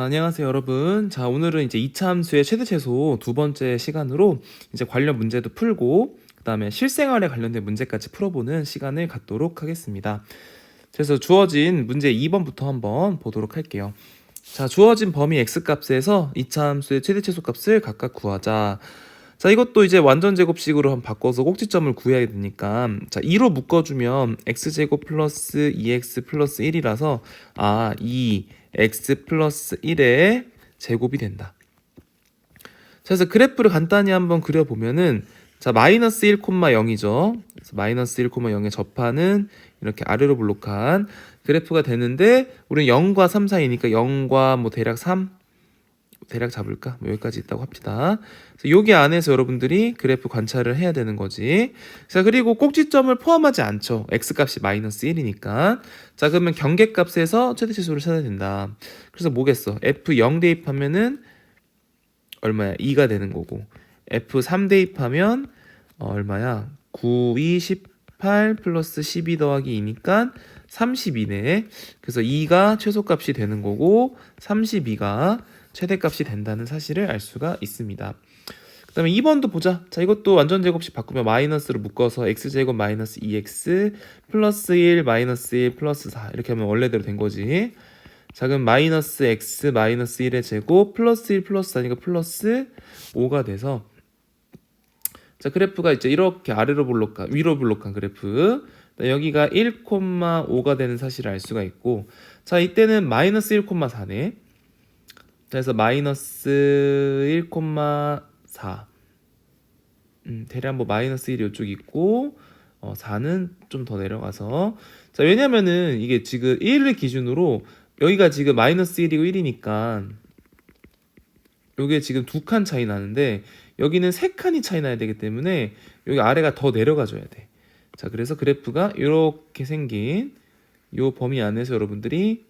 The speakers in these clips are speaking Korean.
자, 안녕하세요, 여러분. 자, 오늘은 이제 이차 함수의 최대 최소 두 번째 시간으로 이제 관련 문제도 풀고, 그 다음에 실생활에 관련된 문제까지 풀어보는 시간을 갖도록 하겠습니다. 그래서 주어진 문제 2번부터 한번 보도록 할게요. 자, 주어진 범위 x값에서 이차 함수의 최대 최소 값을 각각 구하자. 자, 이것도 이제 완전 제곱식으로 한번 바꿔서 꼭지점을 구해야 되니까, 자, 2로 묶어주면 x제곱 플러스 2x 플러스 1이라서 2x 플러스 1의 제곱이 된다. 자, 그래서 그래프를 간단히 한번 그려보면은, 자, 마이너스 1,0이죠. 그래서 마이너스 1,0에 접하는 이렇게 아래로 블록한 그래프가 되는데, 우리는 0과 3 사이니까 0과 뭐 대략 3, 대략 잡을까? 뭐 여기까지 있다고 합시다. 그래서 여기 안에서 여러분들이 그래프 관찰을 해야 되는 거지. 자, 그리고 꼭지점을 포함하지 않죠. x값이 마이너스 1이니까. 자, 그러면 경계값에서 최대치수를 찾아야 된다. 그래서 뭐겠어? f0 대입하면은 얼마야? 2가 되는 거고, f3 대입하면 얼마야? 9, 2, 18 플러스 12 더하기 2니까 32네. 그래서 2가 최소값이 되는 거고 32가 최대값이 된다는 사실을 알 수가 있습니다. 그 다음에 2번도 보자. 자, 이것도 완전 제곱식 바꾸면 마이너스로 묶어서 x제곱 마이너스 2x 플러스 1 마이너스 1 플러스 4 이렇게 하면 원래대로 된 거지. 자, 그럼 마이너스 x 마이너스 1의 제곱 플러스 1 플러스 4니까 플러스 5가 돼서, 자, 그래프가 이제 이렇게 아래로 블록한, 위로 블록한 그래프. 여기가 1,5가 되는 사실을 알 수가 있고, 자, 이때는 마이너스 1,4네. 그래서 마이너스 1,4. 대략 뭐 마이너스 1이 이쪽 있고, 4는 좀 더 내려가서. 자, 왜냐면은 이게 지금 1을 기준으로 여기가 지금 마이너스 1이고 1이니까 요게 지금 두 칸 차이 나는데 여기는 세 칸이 차이 나야 되기 때문에 여기 아래가 더 내려가 줘야 돼. 자, 그래서 그래프가 이렇게 생긴 요 범위 안에서 여러분들이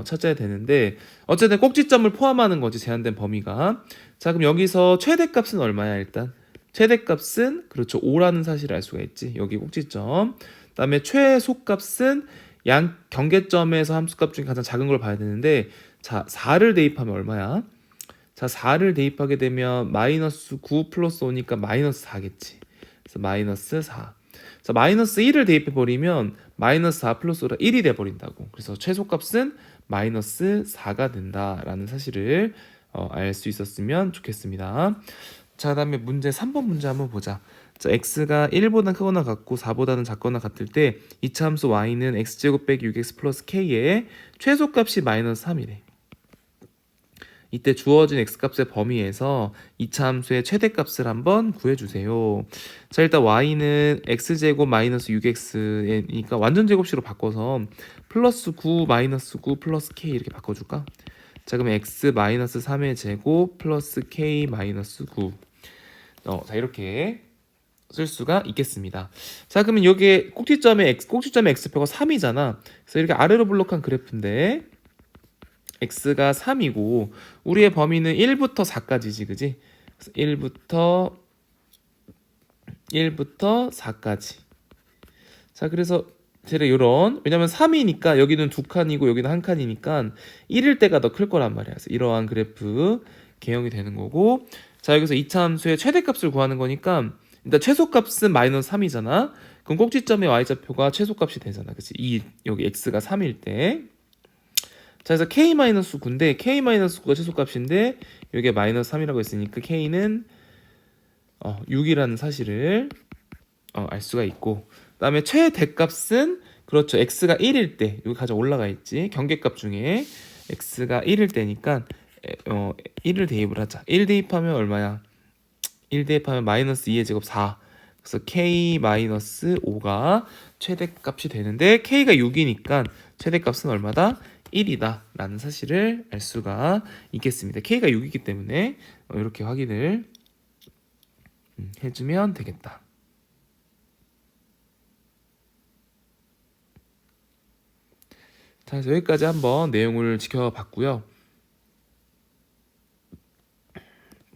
찾아야 되는데, 어쨌든 꼭지점을 포함하는 거지, 제한된 범위가. 자, 그럼 여기서 최대값은 얼마야? 일단 최대값은 그렇죠, 5라는 사실을 알 수가 있지. 여기 꼭지점. 그다음에 최소값은 양 경계점에서 함수값 중에 가장 작은 걸 봐야 되는데, 자, 4를 대입하면 얼마야? 자, 4를 대입하게 되면 마이너스 9 플러스 5니까 마이너스 4겠지. 그래서 마이너스 4. 자, 마이너스 1을 대입해버리면 마이너스 4 플러스 5가 1이 돼버린다고. 그래서 최소값은 마이너스 4가 된다라는 사실을 알 수 있었으면 좋겠습니다. 자, 그 다음에 문제 3번 문제 한번 보자. 자, x가 1보다 크거나 같고 4보다는 작거나 같을 때 이차 함수 y는 x제곱 빼기 6x 플러스 k의 최소값이 마이너스 3이래. 이때 주어진 x값의 범위에서 이차 함수의 최대값을 한번 구해주세요. 자, 일단 y는 x제곱 마이너스 6x니까 완전 제곱식으로 바꿔서 플러스 9 마이너스 9 플러스 k 이렇게 바꿔줄까? 자, 그러면 x 마이너스 3의 제곱 플러스 k 마이너스 9. 자, 이렇게 쓸 수가 있겠습니다. 자, 그러면 여기에 꼭지점의 x표가 3이잖아. 그래서 이렇게 아래로 블록한 그래프인데 x가 3이고 우리의 범위는 1부터 4까지지, 그지? 그래서 1부터 4까지. 자, 그래서 대략 이런, 왜냐면 3이니까 여기는 두 칸이고 여기는 한 칸이니까 1일 때가 더 클 거란 말이야. 그래서 이러한 그래프 개형이 되는 거고, 자, 여기서 이차 함수의 최대값을 구하는 거니까 일단 최소값은 마이너스 3이잖아. 그럼 꼭지점의 y좌표가 최소값이 되잖아, 그치? 여기 x가 3일 때. 자, 그래서 k-9인데 k-9가 최소값인데 여기에 마이너스 3이라고 했으니까 k는 6이라는 사실을 알 수가 있고, 그 다음에 최대값은 그렇죠, x가 1일 때 여기 가장 올라가 있지. 경계값 중에 x가 1일 때니까 1을 대입을 하자. 1 대입하면 얼마야? 1 대입하면 마이너스 2의 제곱 4. 그래서 k-5가 최대값이 되는데 k가 6이니까 최대값은 얼마다? 1이다 라는 사실을 알 수가 있겠습니다. k가 6이기 때문에 이렇게 확인을 해주면 되겠다. 자, 그래서 여기까지 한번 내용을 지켜봤고요.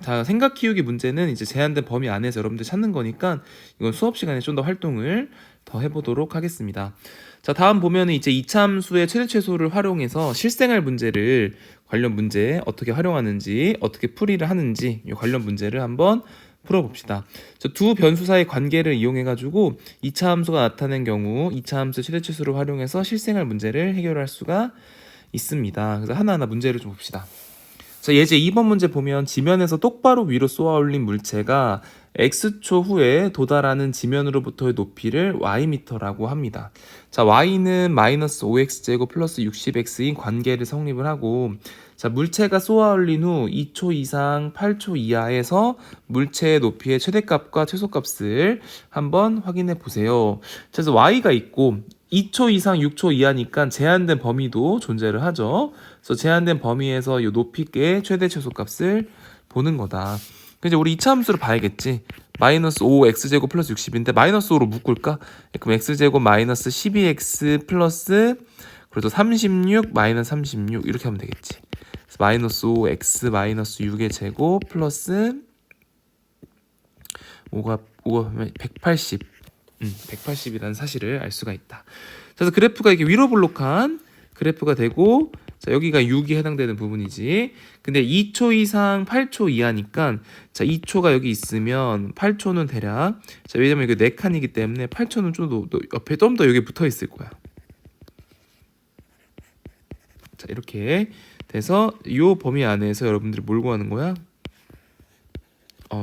자, 생각 키우기 문제는 이제 제한된 범위 안에서 여러분들 찾는 거니까 이건 수업 시간에 좀 더 활동을 더 해보도록 하겠습니다. 자, 다음 보면은 이제 이차함수의 최대 최소를 활용해서 실생활 문제를 관련 문제 어떻게 활용하는지 어떻게 풀이를 하는지 이 관련 문제를 한번 풀어봅시다. 두 변수 사이의 관계를 이용해 가지고 이차함수가 나타낸 경우 이차함수 최대 최소를 활용해서 실생활 문제를 해결할 수가 있습니다. 그래서 하나하나 문제를 좀 봅시다. 자, 예제 2번 문제 보면 지면에서 똑바로 위로 쏘아 올린 물체가 x초 후에 도달하는 지면으로부터의 높이를 ym라고 합니다. 자, y는 마이너스 5x제곱 플러스 60x인 관계를 성립을 하고, 자, 물체가 쏘아 올린 후 2초 이상 8초 이하에서 물체의 높이의 최대값과 최소값을 한번 확인해 보세요. 그래서 y가 있고 2초 이상 6초 이하니까 제한된 범위도 존재를 하죠. 그래서 제한된 범위에서 이 높이의 최대 최소값을 보는 거다. 이제 우리 이차 함수를 봐야겠지. 마이너스 5x제곱 플러스 60인데 마이너스 5로 묶을까? 그럼 x제곱 마이너스 12x 플러스 그래도 36 마이너스 36 이렇게 하면 되겠지. 그래서 마이너스 5x 마이너스 6의 제곱 플러스 5가 180 180이라는 사실을 알 수가 있다. 그래서 그래프가 이렇게 위로 볼록한 그래프가 되고, 자, 여기가 6이 해당되는 부분이지. 근데 2초 이상 8초 이하니까, 자, 2초가 여기 있으면 8초는 대략, 자, 왜냐면 이게 4칸이기 때문에 8초는 좀 더 옆에 좀 더 여기 붙어 있을 거야. 자, 이렇게 돼서 이 범위 안에서 여러분들이 뭘 구하는 거야?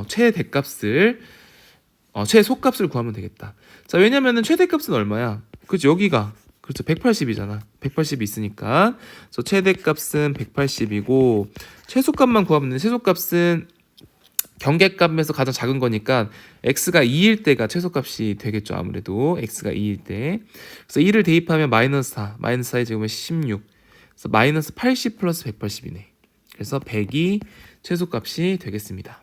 최대값을 최소값을 구하면 되겠다. 자, 왜냐면은 최대값은 얼마야? 그렇죠, 여기가 그렇죠, 180이잖아. 180이 있으니까 그래서 최대값은 180이고 최소값만 구하면 돼. 최소값은 경계값에서 가장 작은 거니까 x가 2일 때가 최소값이 되겠죠. 아무래도 x가 2일 때. 그래서 2를 대입하면 마이너스 4, 마이너스 4의 제곱은 16. 그래서 마이너스 80 플러스 180이네. 그래서 100이 최소값이 되겠습니다.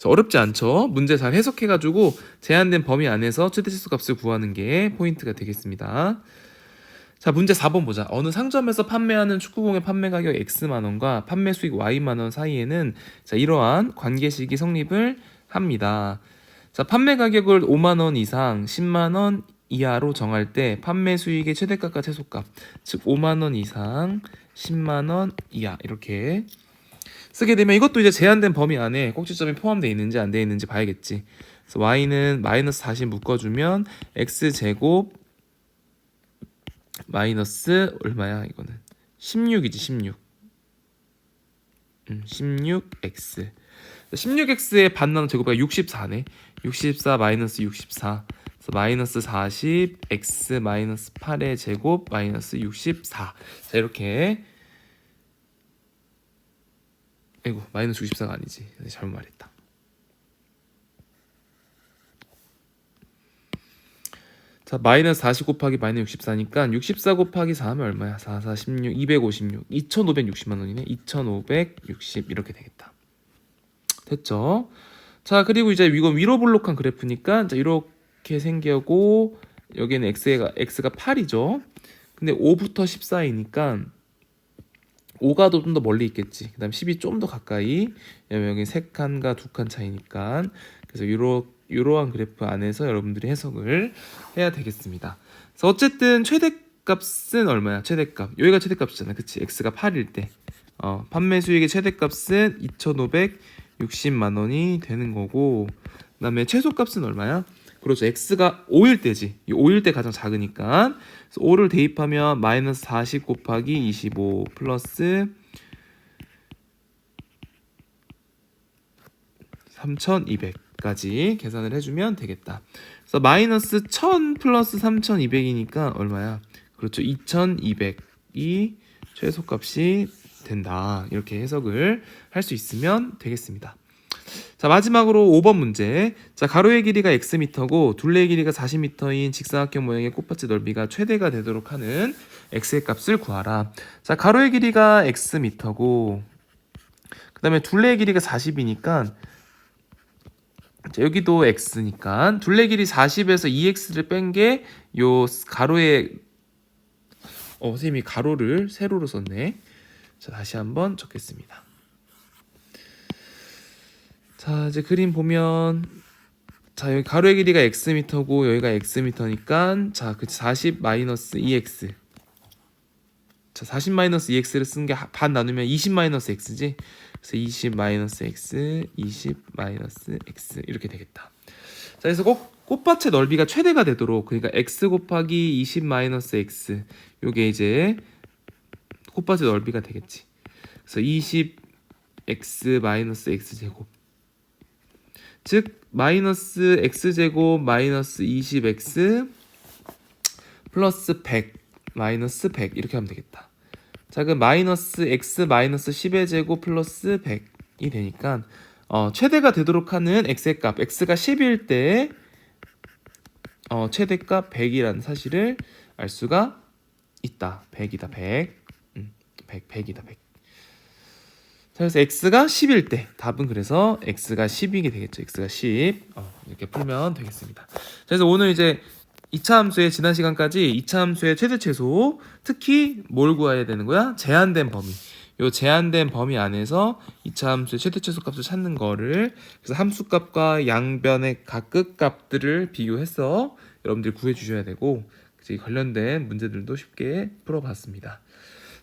어렵지 않죠? 문제 잘 해석해가지고 제한된 범위 안에서 최대 최소값을 구하는 게 포인트가 되겠습니다. 자, 문제 4번 보자. 어느 상점에서 판매하는 축구공의 판매 가격 X만 원과 판매 수익 Y만 원 사이에는 자, 이러한 관계식이 성립을 합니다. 자, 판매 가격을 5만 원 이상 10만 원 이하로 정할 때 판매 수익의 최대값과 최소값, 즉 5만 원 이상 10만 원 이하 이렇게 쓰게 되면 이것도 이제 제한된 범위 안에 꼭지점이 포함되어 있는지 안 되어 있는지 봐야겠지. 그래서 y는 마이너스 40 묶어주면 x제곱 마이너스 얼마야 이거는 16이지 16 16x 16x의 반나누 제곱가 64네 64 마이너스 64 그래서 마이너스 40 x 마이너스 8의 제곱 마이너스 64 자, 이렇게 아이고 마이너스 64가 아니지 잘못 말했다. 자, 마이너스 40 곱하기 마이너스 64니까 64 곱하기 4 하면 얼마야? 4, 4, 16, 256 2560만 원이네. 2560 이렇게 되겠다. 됐죠? 자, 그리고 이제 이건 위로 볼록한 그래프니까 자, 이렇게 생기고 여기는 x가 8이죠. 근데 5부터 10 사이니까 5가 좀 더 멀리 있겠지. 그 다음 10이 좀 더 가까이. 왜냐면 여기 3칸과 2칸 차이니까. 그래서 이러한 그래프 안에서 여러분들이 해석을 해야 되겠습니다. 그래서 어쨌든 최대값은 얼마야? 최대값. 여기가 최대값이잖아. 그치? x가 8일 때. 판매 수익의 최대값은 2,560만 원이 되는 거고. 그 다음에 최소값은 얼마야? 그렇죠. x가 5일 때지. 이 5일 때 가장 작으니까. 그래서 5를 대입하면 마이너스 40 곱하기 25 플러스 3,200까지 계산을 해주면 되겠다. 그래서 마이너스 1,000 플러스 3,200이니까 얼마야? 그렇죠. 2,200이 최소값이 된다. 이렇게 해석을 할 수 있으면 되겠습니다. 자, 마지막으로 5번 문제. 자, 가로의 길이가 xm고 둘레의 길이가 40m인 직사각형 모양의 꽃밭의 넓이가 최대가 되도록 하는 x의 값을 구하라. 자, 가로의 길이가 xm고 그 다음에 둘레의 길이가 40이니까 자, 여기도 x니까 둘레 길이 40에서 2x를 뺀 게 요 가로의 선생님이 가로를 세로로 썼네. 자, 다시 한번 적겠습니다. 자, 이제 그림 보면 자, 여기 가로의 길이가 x미터고 여기가 x미터니까 자, 그 40 마이너스 2x. 자, 40 마이너스 2x를 쓴 게 반 나누면 20 마이너스 x지. 그래서 20 마이너스 x, 20 마이너스 x 이렇게 되겠다. 자, 그래서 꼭 꽃밭의 넓이가 최대가 되도록, 그러니까 x 곱하기 20 마이너스 x, 요게 이제 꽃밭의 넓이가 되겠지. 그래서 20x 마이너스 x 제곱, 즉 마이너스 x 제곱 마이너스 20x 플러스 100 마이너스 100 이렇게 하면 되겠다. 자, 그 마이너스 x 마이너스 10의 제곱 플러스 100이 되니까 최대가 되도록 하는 x의 값, x가 10일 때 최대값 100이라는 사실을 알 수가 있다. 100이다 100. 100이다 100. 자, 그래서 x가 10일 때 답은 그래서 x가 10이게 되겠죠. x가 10. 이렇게 풀면 되겠습니다. 자, 그래서 오늘 이제 2차 함수의 지난 시간까지 2차 함수의 최대 최소, 특히 뭘 구해야 되는 거야? 제한된 범위. 요 제한된 범위 안에서 2차 함수의 최대 최소 값을 찾는 거를, 그래서 함수 값과 양변의 각극 값들을 비교해서 여러분들이 구해 주셔야 되고, 이제 관련된 문제들도 쉽게 풀어봤습니다.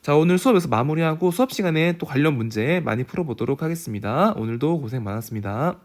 자, 오늘 수업에서 마무리하고 수업 시간에 또 관련 문제 많이 풀어보도록 하겠습니다. 오늘도 고생 많았습니다.